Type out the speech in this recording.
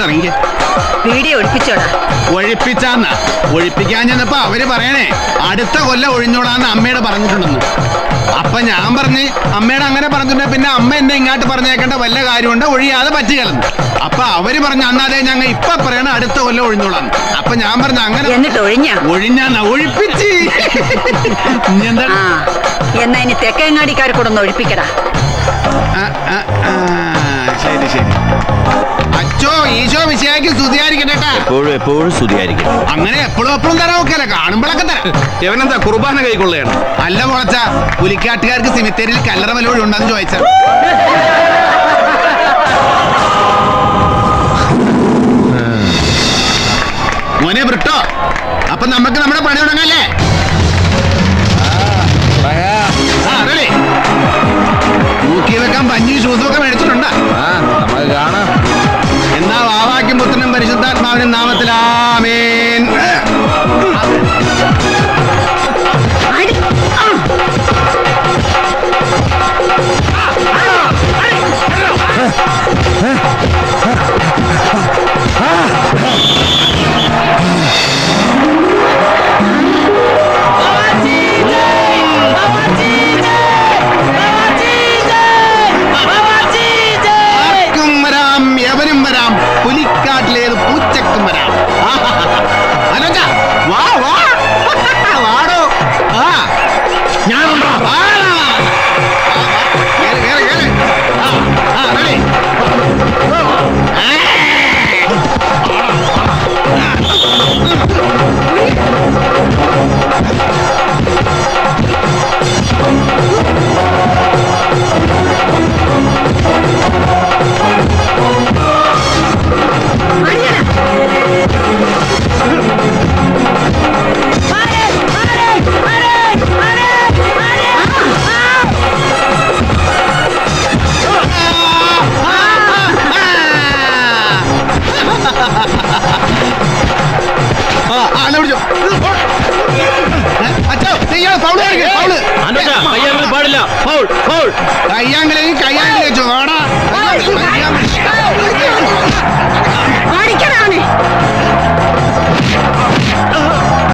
ഇറങ്ങി. വീഡിയോ ഒഴിപ്പിച്ചോടാ. ഒഴിപ്പിച്ചാന്ന ഒഴിപ്പിക്കാൻ ചെന്നപ്പോ അവര് പറയണേ അടുത്ത കൊല്ലം ഒഴിഞ്ഞോളാന്ന് അമ്മയോട് പറഞ്ഞിട്ടുണ്ടെന്ന്. അപ്പൊ ഞാൻ പറഞ്ഞ് അമ്മയോട് അങ്ങനെ പറഞ്ഞിട്ടുണ്ടെ പിന്നെ അമ്മ എന്നെ ഇങ്ങോട്ട് പറഞ്ഞേക്കേണ്ട വല്ല കാര്യമുണ്ട്, ഒഴിയാതെ പറ്റുകയെന്ന്. അപ്പൊ അവര് പറഞ്ഞു അന്നാതെ ഞങ്ങൾ ഇപ്പൊ പറയണ അടുത്ത കൊല്ലം ഒഴിഞ്ഞോളാന്ന്. അപ്പൊ ഞാൻ പറഞ്ഞു അങ്ങനെ എന്നിട്ട് ഒഴിഞ്ഞാന്ന ഒഴിപ്പിച്ച്. എന്താ എന്നാ ഇനി തെക്കേങ്ങാടിക്കാർ കൂടെ ഒന്ന് ഒഴിപ്പിക്കടാ. ശരി ശരി. അച്ചോ ഈശോ വിശയാക്കി സ്തുതിയായിരിക്കട്ടെ. എപ്പോഴും സ്തുതിയായിരിക്കും. അങ്ങനെ എപ്പോഴും തരാൻ നോക്കല്ലേ, കാണുമ്പോഴൊക്കെ തരാം. എവനെന്താ കുർബാന കൈക്കൊള്ളുകയാണ്? അല്ല മുളച്ച പുലിക്കാട്ടുകാർക്ക് സിമിത്തേരിയിൽ കല്ലറ വല്ലവഴി ഉണ്ടെന്ന് ചോദിച്ച. മോനെ ബ്രിട്ടോ, അപ്പൊ നമുക്ക് നമ്മുടെ പണി തുടങ്ങല്ലേ? തൂക്കി വെക്കാൻ പഞ്ഞി ഷൂസും ഒക്കെ മേടിച്ചിട്ടുണ്ടോ? നമുക്ക് കാണാം. എന്നാ വാവാക്കും പുത്രനും പരിശുദ്ധാത്മാവിനും നാമത്തിൽ ആമേൻ. പുലിക്കാട്ടിലേത് പൂച്ചക്കും വരാം. വാ വാ വാടോ. ഞാനുണ്ടോ? കയ്യാങ്കളെയും കയ്യാങ്കളെ ചോടാ.